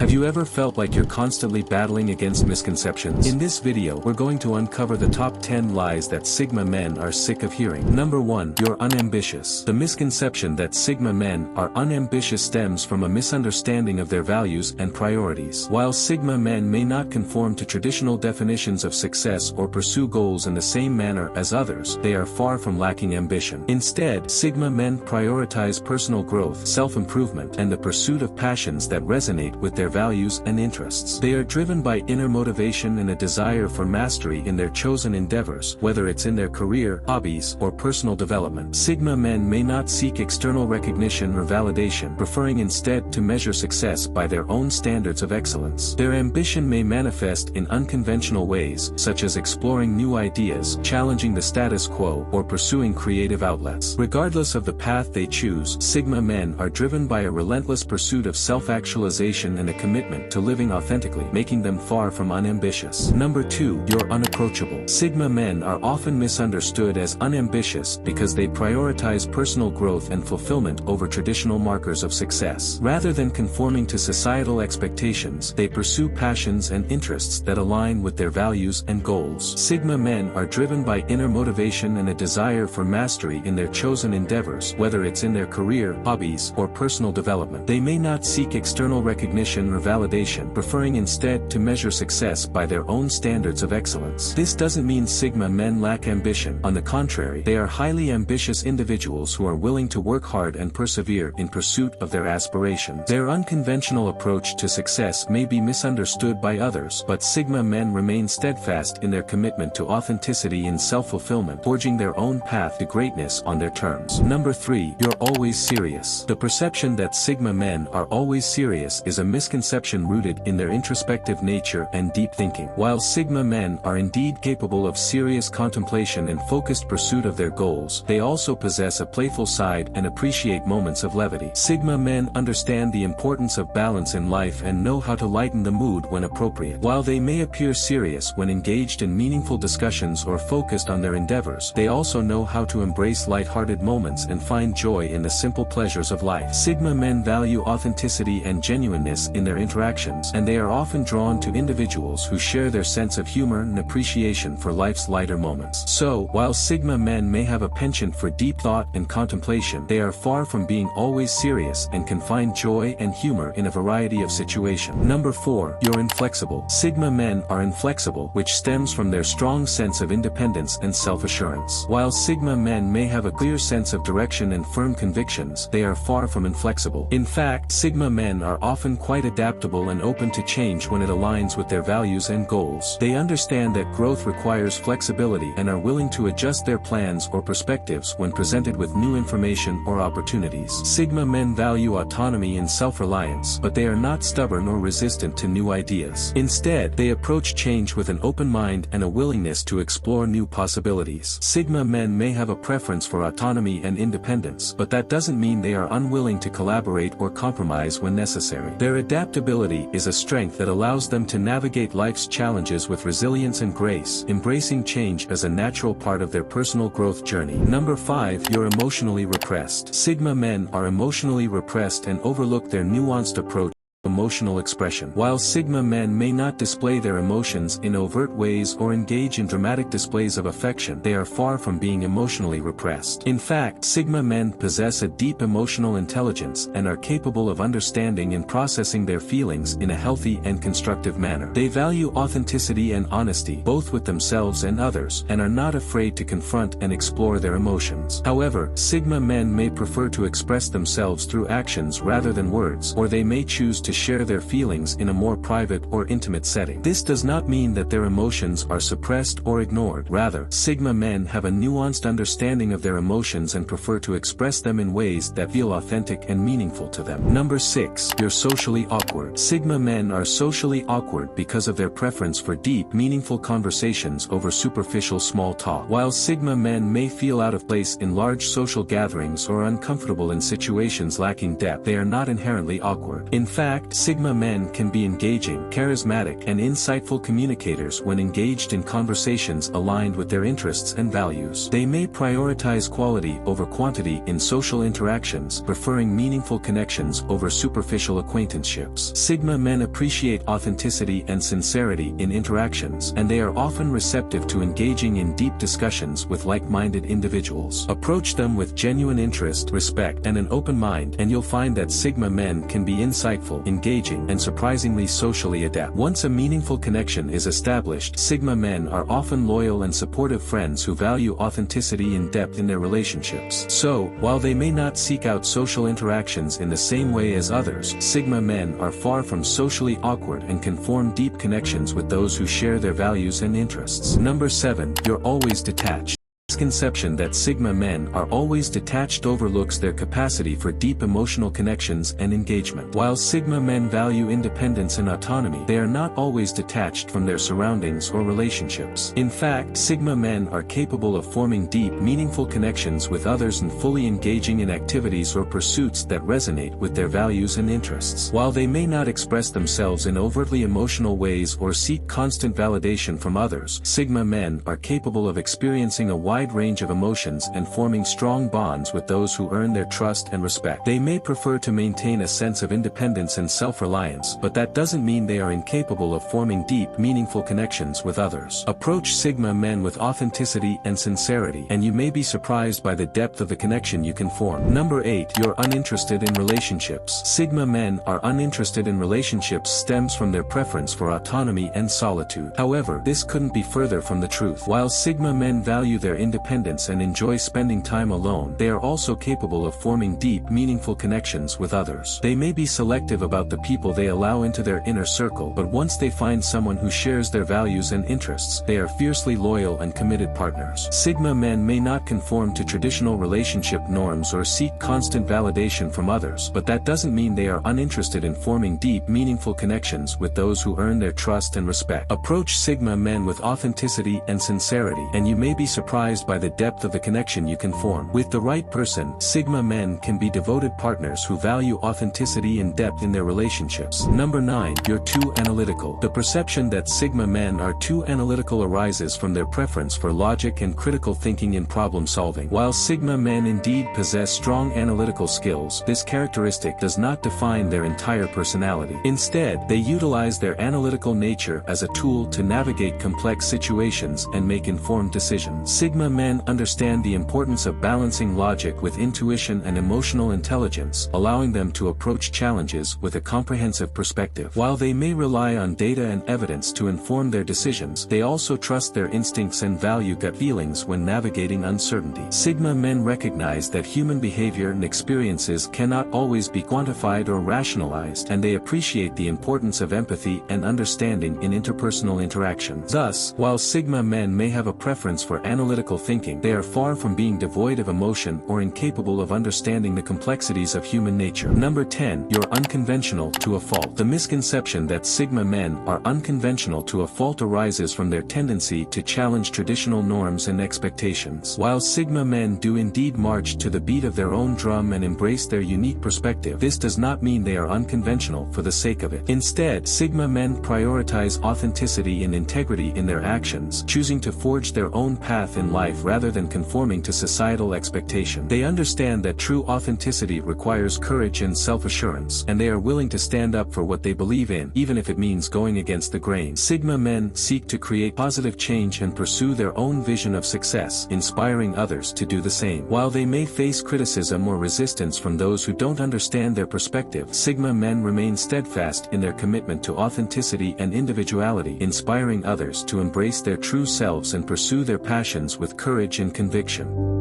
Have you ever felt like you're constantly battling against misconceptions? In this video, we're going to uncover the top 10 lies that Sigma men are sick of hearing. Number 1. You're unambitious. The misconception that Sigma men are unambitious stems from a misunderstanding of their values and priorities. While Sigma men may not conform to traditional definitions of success or pursue goals in the same manner as others, they are far from lacking ambition. Instead, Sigma men prioritize personal growth, self-improvement, and the pursuit of passions that resonate with their values and interests. They are driven by inner motivation and a desire for mastery in their chosen endeavors, whether it's in their career, hobbies, or personal development. Sigma men may not seek external recognition or validation, preferring instead to measure success by their own standards of excellence. Their ambition may manifest in unconventional ways, such as exploring new ideas, challenging the status quo, or pursuing creative outlets. Regardless of the path they choose, Sigma men are driven by a relentless pursuit of self-actualization and a commitment to living authentically, making them far from unambitious. Number 2. You're unapproachable. Sigma men are often misunderstood as unambitious because they prioritize personal growth and fulfillment over traditional markers of success. Rather than conforming to societal expectations, they pursue passions and interests that align with their values and goals. Sigma men are driven by inner motivation and a desire for mastery in their chosen endeavors, whether it's in their career, hobbies, or personal development. They may not seek external recognition or validation, preferring instead to measure success by their own standards of excellence. This doesn't mean Sigma men lack ambition. On the contrary, they are highly ambitious individuals who are willing to work hard and persevere in pursuit of their aspirations. Their unconventional approach to success may be misunderstood by others, but Sigma men remain steadfast in their commitment to authenticity and self-fulfillment, forging their own path to greatness on their terms. Number 3. You're always serious. The perception that Sigma men are always serious is a misconception rooted in their introspective nature and deep thinking. While Sigma men are indeed capable of serious contemplation and focused pursuit of their goals, they also possess a playful side and appreciate moments of levity. Sigma men understand the importance of balance in life and know how to lighten the mood when appropriate. While they may appear serious when engaged in meaningful discussions or focused on their endeavors, they also know how to embrace light-hearted moments and find joy in the simple pleasures of life. Sigma men value authenticity and genuineness in their interactions, and they are often drawn to individuals who share their sense of humor and appreciation for life's lighter moments. So, while Sigma men may have a penchant for deep thought and contemplation, they are far from being always serious and can find joy and humor in a variety of situations. Number 4. You're inflexible. Sigma men are inflexible, which stems from their strong sense of independence and self-assurance. While Sigma men may have a clear sense of direction and firm convictions, they are far from inflexible. In fact, Sigma men are often quite adaptable and open to change when it aligns with their values and goals. They understand that growth requires flexibility and are willing to adjust their plans or perspectives when presented with new information or opportunities. Sigma men value autonomy and self-reliance, but they are not stubborn or resistant to new ideas. Instead, they approach change with an open mind and a willingness to explore new possibilities. Sigma men may have a preference for autonomy and independence, but that doesn't mean they are unwilling to collaborate or compromise when necessary. Their adaptability is a strength that allows them to navigate life's challenges with resilience and grace, embracing change as a natural part of their personal growth journey. Number 5. You're emotionally repressed. Sigma men are emotionally repressed and overlook their nuanced approach to emotional expression. While Sigma men may not display their emotions in overt ways or engage in dramatic displays of affection, they are far from being emotionally repressed. In fact, Sigma men possess a deep emotional intelligence and are capable of understanding and processing their feelings in a healthy and constructive manner. They value authenticity and honesty, both with themselves and others, and are not afraid to confront and explore their emotions. However, Sigma men may prefer to express themselves through actions rather than words, or they may choose to share their feelings in a more private or intimate setting. This does not mean that their emotions are suppressed or ignored. Rather, Sigma men have a nuanced understanding of their emotions and prefer to express them in ways that feel authentic and meaningful to them. Number 6. You're socially awkward. Sigma men are socially awkward because of their preference for deep, meaningful conversations over superficial small talk. While Sigma men may feel out of place in large social gatherings or uncomfortable in situations lacking depth, they are not inherently awkward. In fact, fact, Sigma men can be engaging, charismatic, and insightful communicators when engaged in conversations aligned with their interests and values. They may prioritize quality over quantity in social interactions, preferring meaningful connections over superficial acquaintanceships. Sigma men appreciate authenticity and sincerity in interactions, and they are often receptive to engaging in deep discussions with like-minded individuals. Approach them with genuine interest, respect, and an open mind, and you'll find that Sigma men can be insightful, engaging, and surprisingly socially adept. Once a meaningful connection is established, Sigma men are often loyal and supportive friends who value authenticity and depth in their relationships. So, while they may not seek out social interactions in the same way as others, Sigma men are far from socially awkward and can form deep connections with those who share their values and interests. Number 7. You're always detached. The misconception that Sigma men are always detached overlooks their capacity for deep emotional connections and engagement. While Sigma men value independence and autonomy, they are not always detached from their surroundings or relationships. In fact, Sigma men are capable of forming deep, meaningful connections with others and fully engaging in activities or pursuits that resonate with their values and interests. While they may not express themselves in overtly emotional ways or seek constant validation from others, Sigma men are capable of experiencing a wide range of emotions and forming strong bonds with those who earn their trust and respect. They may prefer to maintain a sense of independence and self-reliance, but that doesn't mean they are incapable of forming deep, meaningful connections with others. Approach Sigma men with authenticity and sincerity, and you may be surprised by the depth of the connection you can form. Number 8. You're uninterested in relationships. Sigma men are uninterested in relationships stems from their preference for autonomy and solitude. However, this couldn't be further from the truth. While Sigma men value their independence and enjoy spending time alone, they are also capable of forming deep, meaningful connections with others. They may be selective about the people they allow into their inner circle, but once they find someone who shares their values and interests, they are fiercely loyal and committed partners. Sigma men may not conform to traditional relationship norms or seek constant validation from others, but that doesn't mean they are uninterested in forming deep, meaningful connections with those who earn their trust and respect. Approach Sigma men with authenticity and sincerity, and you may be surprised by the depth of the connection you can form. With the right person, Sigma men can be devoted partners who value authenticity and depth in their relationships. Number 9. You're too analytical. The perception that Sigma men are too analytical arises from their preference for logic and critical thinking in problem solving. While Sigma men indeed possess strong analytical skills, this characteristic does not define their entire personality. Instead, they utilize their analytical nature as a tool to navigate complex situations and make informed decisions. Sigma men understand the importance of balancing logic with intuition and emotional intelligence, allowing them to approach challenges with a comprehensive perspective. While they may rely on data and evidence to inform their decisions, they also trust their instincts and value gut feelings when navigating uncertainty. Sigma men recognize that human behavior and experiences cannot always be quantified or rationalized, and they appreciate the importance of empathy and understanding in interpersonal interactions. Thus, while Sigma men may have a preference for analytical thinking, they are far from being devoid of emotion or incapable of understanding the complexities of human nature. Number 10. You're unconventional to a fault. The misconception that Sigma men are unconventional to a fault arises from their tendency to challenge traditional norms and expectations. While Sigma men do indeed march to the beat of their own drum and embrace their unique perspective, this does not mean they are unconventional for the sake of it. Instead, Sigma men prioritize authenticity and integrity in their actions, choosing to forge their own path in life rather than conforming to societal expectation. They understand that true authenticity requires courage and self-assurance, and they are willing to stand up for what they believe in, even if it means going against the grain. Sigma men seek to create positive change and pursue their own vision of success, inspiring others to do the same. While they may face criticism or resistance from those who don't understand their perspective, Sigma men remain steadfast in their commitment to authenticity and individuality, inspiring others to embrace their true selves and pursue their passions with courage and conviction.